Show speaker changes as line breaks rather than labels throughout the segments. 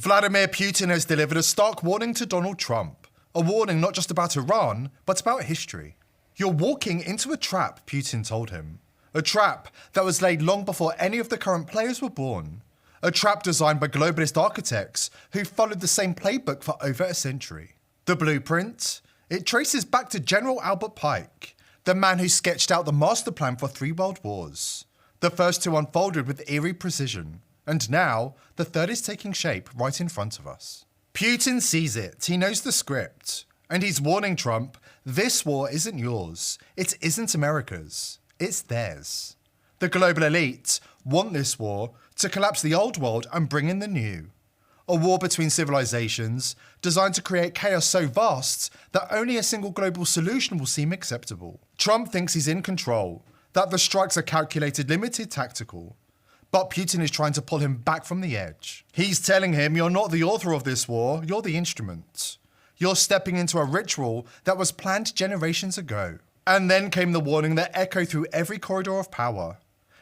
Vladimir Putin has delivered a stark warning to Donald Trump. A warning not just about Iran, but about history. You're walking into a trap, Putin told him. A trap that was laid long before any of the current players were born. A trap designed by globalist architects who followed the same playbook for over a century. The blueprint? It traces back to General Albert Pike, the man who sketched out the master plan for 3 world wars. The first 2 unfolded with eerie precision. And now, the third is taking shape right in front of us. Putin sees it, he knows the script, and he's warning Trump, this war isn't yours, it isn't America's, it's theirs. The global elite want this war to collapse the old world and bring in the new. A war between civilizations designed to create chaos so vast that only a single global solution will seem acceptable. Trump thinks he's in control, that the strikes are calculated, limited, tactical. But Putin is trying to pull him back from the edge. He's telling him, you're not the author of this war, you're the instrument. You're stepping into a ritual that was planned generations ago. And then came the warning that echoed through every corridor of power.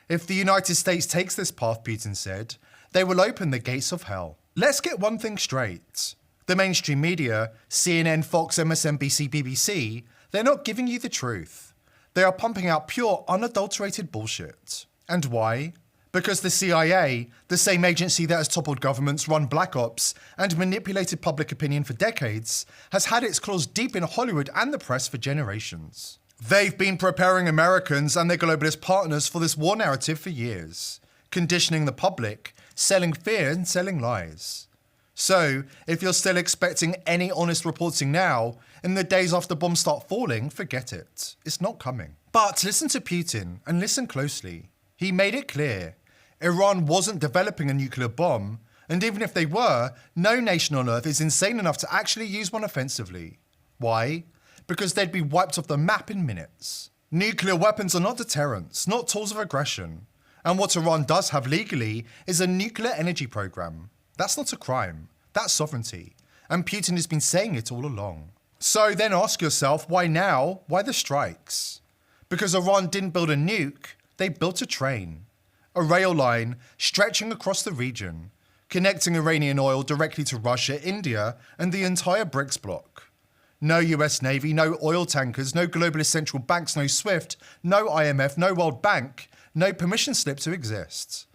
If the United States takes this path, Putin said, they will open the gates of hell. Let's get one thing straight. The mainstream media, CNN, Fox, MSNBC, BBC, they're not giving you the truth. They are pumping out pure, unadulterated bullshit. And why? Because the CIA, the same agency that has toppled governments, run black ops, and manipulated public opinion for decades, has had its claws deep in Hollywood and the press for generations. They've been preparing Americans and their globalist partners for this war narrative for years, conditioning the public, selling fear and selling lies. So, if you're still expecting any honest reporting now, in the days after bombs start falling, forget it. It's not coming. But listen to Putin, and listen closely. He made it clear, Iran wasn't developing a nuclear bomb, and even if they were, no nation on earth is insane enough to actually use one offensively. Why? Because they'd be wiped off the map in minutes. Nuclear weapons are not deterrents, not tools of aggression. And what Iran does have legally is a nuclear energy program. That's not a crime, that's sovereignty. And Putin has been saying it all along. So then ask yourself, why now? Why the strikes? Because Iran didn't build a nuke, they built a train, a rail line stretching across the region, connecting Iranian oil directly to Russia, India, and the entire BRICS bloc. No US Navy, no oil tankers, no globalist central banks, no SWIFT, no IMF, no World Bank, no permission slip to exist.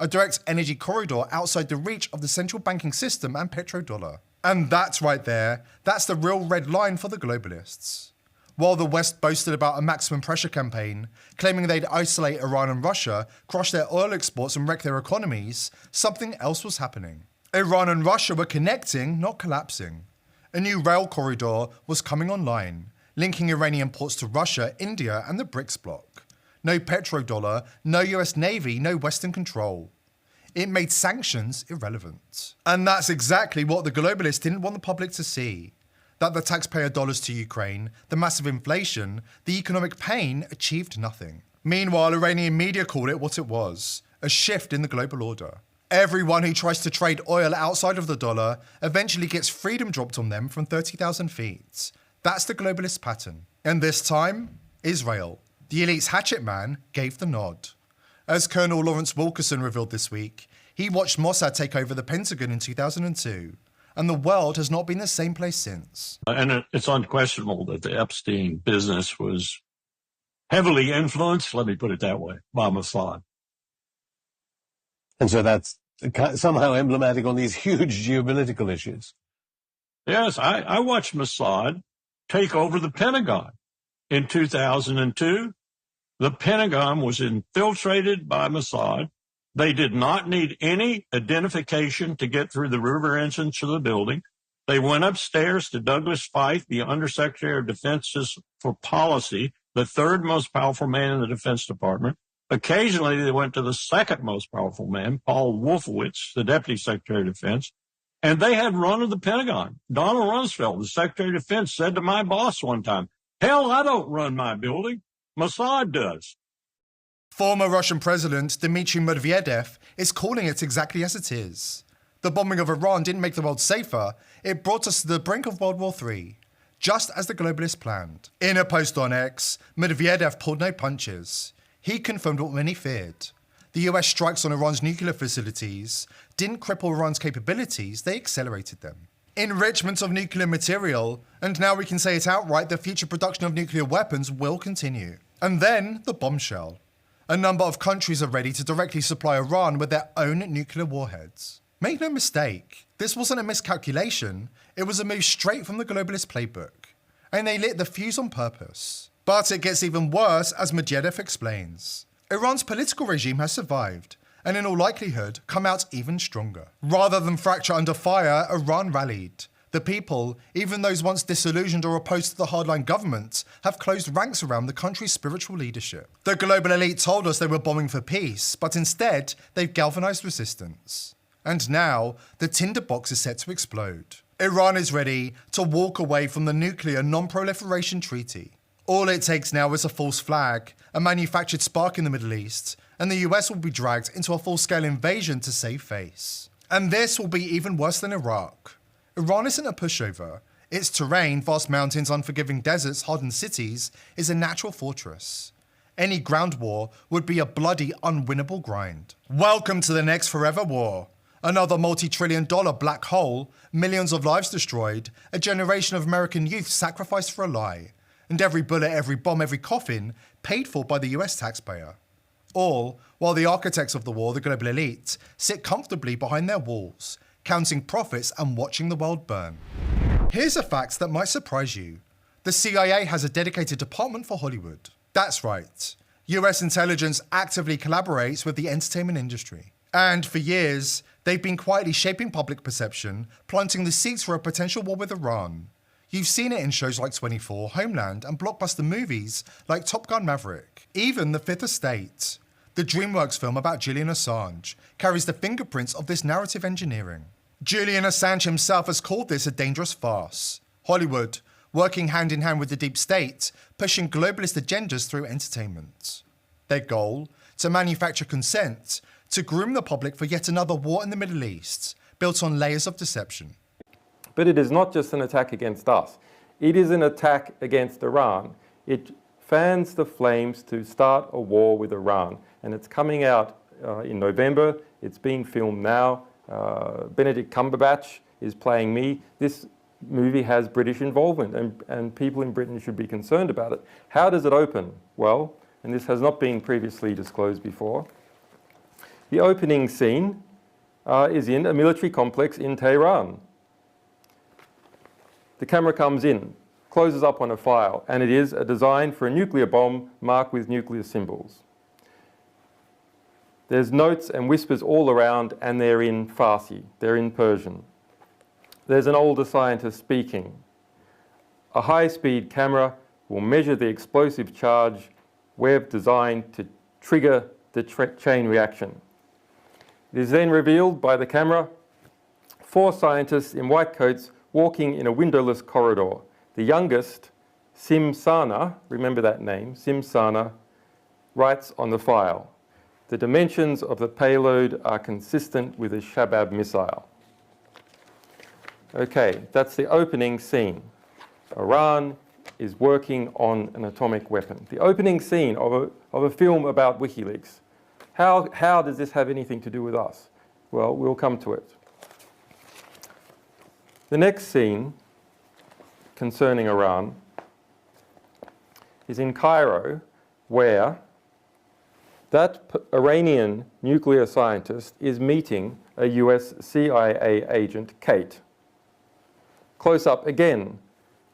A direct energy corridor outside the reach of the central banking system and petrodollar. And that's right there, that's the real red line for the globalists. While the West boasted about a maximum pressure campaign, claiming they'd isolate Iran and Russia, crush their oil exports and wreck their economies, something else was happening. Iran and Russia were connecting, not collapsing. A new rail corridor was coming online, linking Iranian ports to Russia, India, and the BRICS bloc. No petrodollar, no US Navy, no Western control. It made sanctions irrelevant. And that's exactly what the globalists didn't want the public to see. That the taxpayer dollars to Ukraine, the massive inflation, the economic pain achieved nothing. Meanwhile, Iranian media called it what it was, a shift in the global order. Everyone who tries to trade oil outside of the dollar eventually gets freedom dropped on them from 30,000 feet. That's the globalist pattern. And this time, Israel, the elite's hatchet man, gave the nod. As Colonel Lawrence Wilkerson revealed this week, he watched Mossad take over the Pentagon in 2002. And the world has not been the same place since.
And it's unquestionable that the Epstein business was heavily influenced, let me put it that way, by Mossad.
And so that's somehow emblematic on these huge geopolitical issues.
Yes, I watched Mossad take over the Pentagon in 2002. The Pentagon was infiltrated by Mossad. They did not need any identification to get through the river entrance of the building. They went upstairs to Douglas Feith, the Undersecretary of Defense for Policy, the third most powerful man in the Defense Department. Occasionally, they went to the second most powerful man, Paul Wolfowitz, the Deputy Secretary of Defense, and they had run of the Pentagon. Donald Rumsfeld, the Secretary of Defense, said to my boss one time, hell, I don't run my building. Mossad does.
Former Russian President Dmitry Medvedev is calling it exactly as it is. The bombing of Iran didn't make the world safer, it brought us to the brink of World War III, just as the globalists planned. In a post on X, Medvedev pulled no punches. He confirmed what many feared. The US strikes on Iran's nuclear facilities didn't cripple Iran's capabilities, they accelerated them. Enrichment of nuclear material, and now we can say it outright, the future production of nuclear weapons will continue. And then the bombshell. A number of countries are ready to directly supply Iran with their own nuclear warheads. Make no mistake, this wasn't a miscalculation, it was a move straight from the globalist playbook. And they lit the fuse on purpose. But it gets even worse, as Medvedev explains. Iran's political regime has survived, and in all likelihood, come out even stronger. Rather than fracture under fire, Iran rallied. The people, even those once disillusioned or opposed to the hardline government, have closed ranks around the country's spiritual leadership. The global elite told us they were bombing for peace, but instead, they've galvanized resistance. And now, the tinderbox is set to explode. Iran is ready to walk away from the nuclear non-proliferation treaty. All it takes now is a false flag, a manufactured spark in the Middle East, and the US will be dragged into a full-scale invasion to save face. And this will be even worse than Iraq. Iran isn't a pushover. Its terrain, vast mountains, unforgiving deserts, hardened cities, is a natural fortress. Any ground war would be a bloody, unwinnable grind. Welcome to the next forever war. Another multi-trillion-dollar black hole, millions of lives destroyed, a generation of American youth sacrificed for a lie, and every bullet, every bomb, every coffin paid for by the US taxpayer. All while the architects of the war, the global elite, sit comfortably behind their walls, counting profits and watching the world burn. Here's a fact that might surprise you. The CIA has a dedicated department for Hollywood. That's right. US intelligence actively collaborates with the entertainment industry. And for years, they've been quietly shaping public perception, planting the seeds for a potential war with Iran. You've seen it in shows like 24, Homeland, and blockbuster movies like Top Gun Maverick. Even The Fifth Estate, the DreamWorks film about Julian Assange, carries the fingerprints of this narrative engineering. Julian Assange himself has called this a dangerous farce. Hollywood, working hand in hand with the deep state, pushing globalist agendas through entertainment. Their goal? To manufacture consent, to groom the public for yet another war in the Middle East, built on layers of deception.
But it is not just an attack against us. It is an attack against Iran. It fans the flames to start a war with Iran. And it's coming out in November. It's being filmed now. Benedict Cumberbatch is playing me. This movie has British involvement, and people in Britain should be concerned about it. How does it open? Well, and this has not been previously disclosed before. The opening scene is in a military complex in Tehran. The camera comes in, closes up on a file, and it is a design for a nuclear bomb marked with nuclear symbols. There's notes and whispers all around, and they're in Farsi, they're in Persian. There's an older scientist speaking. A high-speed camera will measure the explosive charge we've designed to trigger the chain reaction. It is then revealed by the camera 4 scientists in white coats walking in a windowless corridor. The youngest, Simsana, remember that name, Simsana, writes on the file, "The dimensions of the payload are consistent with a Shabab missile." Okay, that's the opening scene. Iran is working on an atomic weapon. The opening scene of a film about WikiLeaks. How does this have anything to do with us? Well, we'll come to it. The next scene concerning Iran is in Cairo, where that Iranian nuclear scientist is meeting a US CIA agent, Kate. Close up again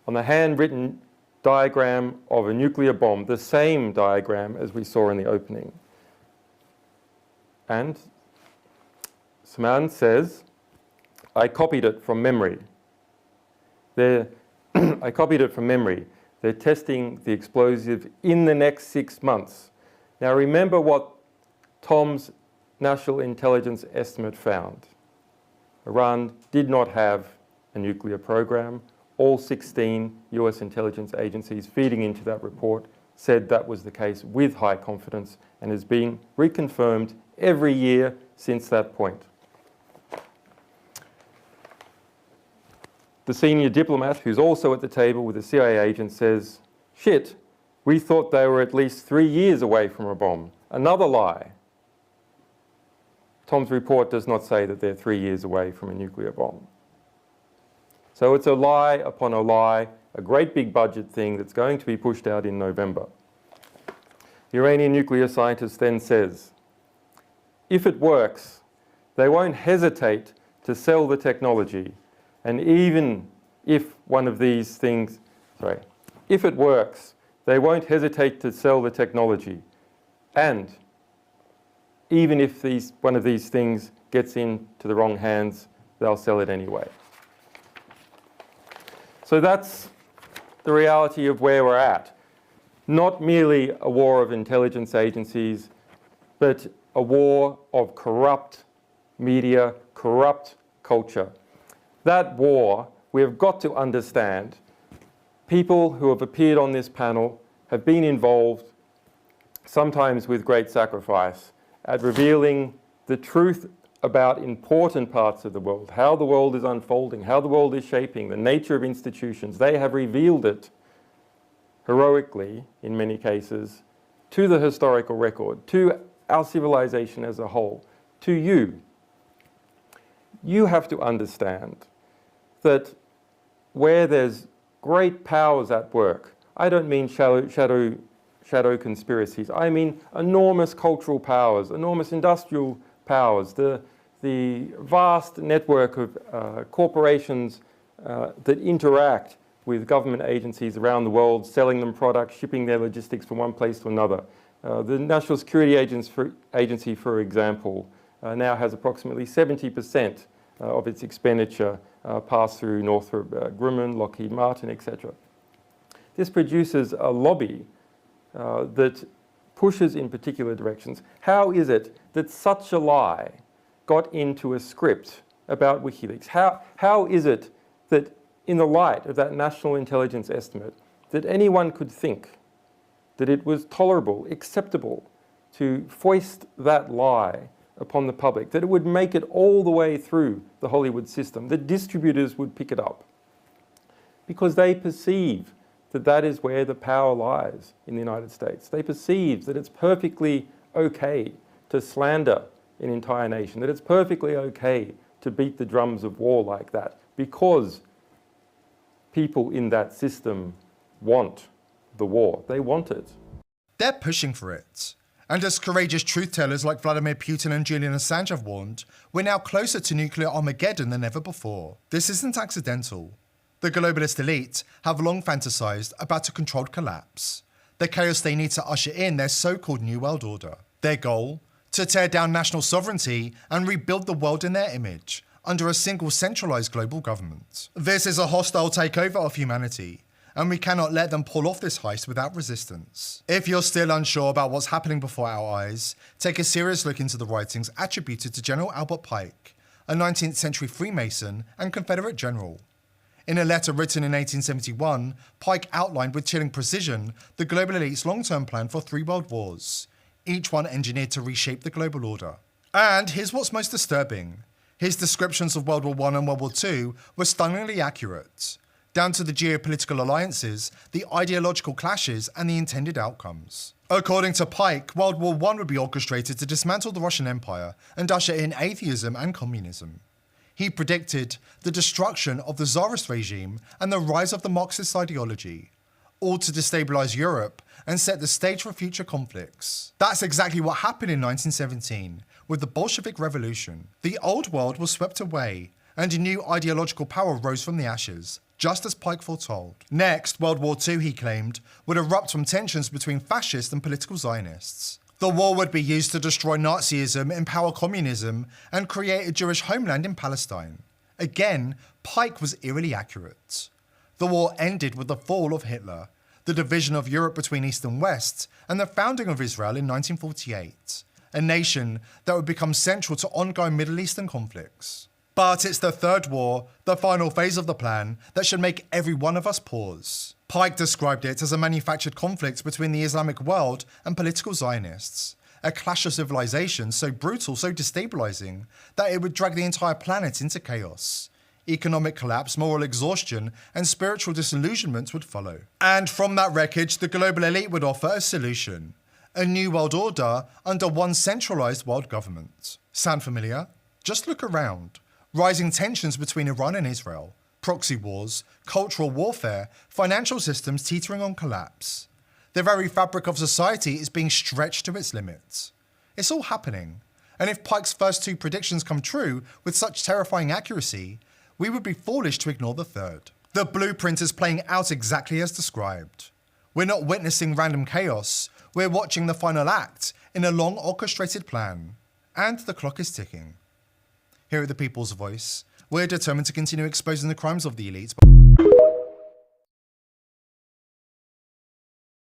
on the handwritten diagram of a nuclear bomb, the same diagram as we saw in the opening. And Saman says, "I copied it from memory." I copied it from memory. They're testing the explosive in the next 6 months. Now remember what Tom's National Intelligence Estimate found. Iran did not have a nuclear program. All 16 US intelligence agencies feeding into that report said that was the case with high confidence and has been reconfirmed every year since that point. The senior diplomat, who's also at the table with the CIA agent, says, "Shit, we thought they were at least 3 years away from a bomb." Another lie. Tom's report does not say that they're 3 years away from a nuclear bomb. So it's a lie upon a lie, a great big budget thing that's going to be pushed out in November. The Iranian nuclear scientist then says, if it works, they won't hesitate to sell the technology. And even if one of these things, if it works, they won't hesitate to sell the technology. And even if one of these things gets into the wrong hands, they'll sell it anyway. So that's the reality of where we're at. Not merely a war of intelligence agencies, but a war of corrupt media, corrupt culture. That war, we've got to understand, people who have appeared on this panel have been involved, sometimes with great sacrifice, at revealing the truth about important parts of the world, how the world is unfolding, how the world is shaping, the nature of institutions. They have revealed it heroically, in many cases, to the historical record, to our civilization as a whole, to you. You have to understand that where there's great powers at work, I don't mean shadow conspiracies, I mean enormous cultural powers, enormous industrial powers, the vast network of corporations that interact with government agencies around the world, selling them products, shipping their logistics from one place to another. The National Security Agency, for example, now has approximately 70% of its expenditure pass through Northrop Grumman, Lockheed Martin, etc. This produces a lobby that pushes in particular directions. How is it that such a lie got into a script about WikiLeaks? How is it that in the light of that national intelligence estimate, that anyone could think that it was tolerable, acceptable to foist that lie upon the public, that it would make it all the way through the Hollywood system, that distributors would pick it up? Because they perceive that that is where the power lies in the United States. They perceive that it's perfectly okay to slander an entire nation, that it's perfectly okay to beat the drums of war like that, because people in that system want the war. They want it.
They're pushing for it. And as courageous truth-tellers like Vladimir Putin and Julian Assange have warned, we're now closer to nuclear Armageddon than ever before. This isn't accidental. The globalist elite have long fantasized about a controlled collapse, the chaos they need to usher in their so-called New World Order. Their goal? To tear down national sovereignty and rebuild the world in their image, under a single centralized global government. This is a hostile takeover of humanity, and we cannot let them pull off this heist without resistance. If you're still unsure about what's happening before our eyes, take a serious look into the writings attributed to General Albert Pike, a 19th century Freemason and Confederate general. In a letter written in 1871, Pike outlined with chilling precision the global elite's long-term plan for 3 world wars, each one engineered to reshape the global order. And here's what's most disturbing. His descriptions of World War I and World War II were stunningly accurate, down to the geopolitical alliances, the ideological clashes, and the intended outcomes. According to Pike, World War I would be orchestrated to dismantle the Russian Empire and usher in atheism and communism. He predicted the destruction of the Tsarist regime and the rise of the Marxist ideology, all to destabilize Europe and set the stage for future conflicts. That's exactly what happened in 1917 with the Bolshevik Revolution. The old world was swept away and a new ideological power rose from the ashes, just as Pike foretold. Next, World War II, he claimed, would erupt from tensions between fascist and political Zionists. The war would be used to destroy Nazism, empower communism, and create a Jewish homeland in Palestine. Again, Pike was eerily accurate. The war ended with the fall of Hitler, the division of Europe between East and West, and the founding of Israel in 1948, a nation that would become central to ongoing Middle Eastern conflicts. But it's the third war, the final phase of the plan, that should make every one of us pause. Pike described it as a manufactured conflict between the Islamic world and political Zionists, a clash of civilizations so brutal, so destabilizing, that it would drag the entire planet into chaos. Economic collapse, moral exhaustion, and spiritual disillusionment would follow. And from that wreckage, the global elite would offer a solution. A new world order under one centralized world government. Sound familiar? Just look around. Rising tensions between Iran and Israel, proxy wars, cultural warfare, financial systems teetering on collapse. The very fabric of society is being stretched to its limits. It's all happening. And if Pike's first two predictions come true with such terrifying accuracy, we would be foolish to ignore the third. The blueprint is playing out exactly as described. We're not witnessing random chaos, we're watching the final act in a long orchestrated plan. And the clock is ticking. Here at The People's Voice, we're determined to continue exposing the crimes of the elites